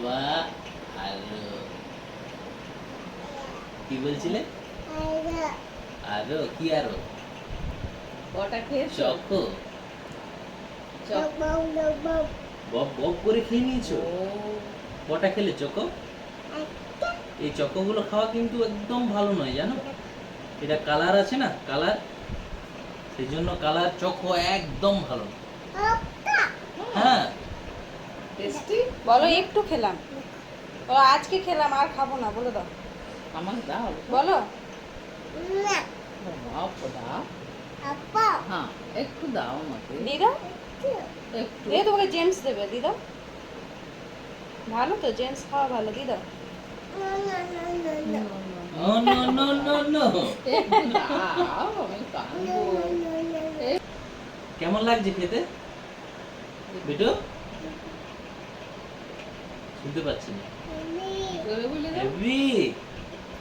বাহ, আরো কি বলছিলে? আরো কি আরো? কটা খেয়েছো? চকো বক বক করে খেয়ে নিয়েছো? ও, কটা খেলে চকো? এই চকোগুলো খাওয়া কিন্তু একদম ভালো নয়, জানো? এটা কালার আছে না, কালার, সেই জন্য কালার চকো একদম ভালো না। হ্যাঁ, টেস্টি। বলো একটু খেলাম, ও আজকে খেলাম আর খাবো না, বলে দাও। আমার দাও। বলো দাও দাও। হ্যাঁ, একটু দাও আমাকে। দিদা, একটু। দিয়ে তোমাকে জেমস দেবে, দিদা ভালো তো, জেমস খাওয়া ভালো, দিদা। ও নো নো নো নো। একটু দাও, আমি কাঁদবো। কেমন লাগছে খেতে বিটু? শুনতে পাচ্ছি না। জোরে বলে দাও। হেভি।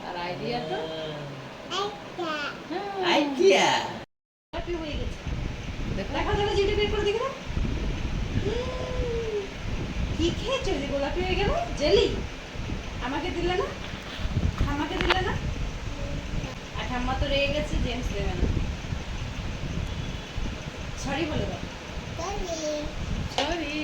আর আইডিয়াটা? আইডিয়া। হ্যাপি হয়ে গেছে। দেখো। দেখা যাবে জিডি বের করে দেখে দাও। কি খেয়েছো যে গোলাপি হয়ে গেল? জেলি আমাকে দিলে না, ঠাম্মাকে দিলে না, আর ঠাম্মা তো রেগে গেছে, জেমস দেবে না। সরি বলে দাও। সরি।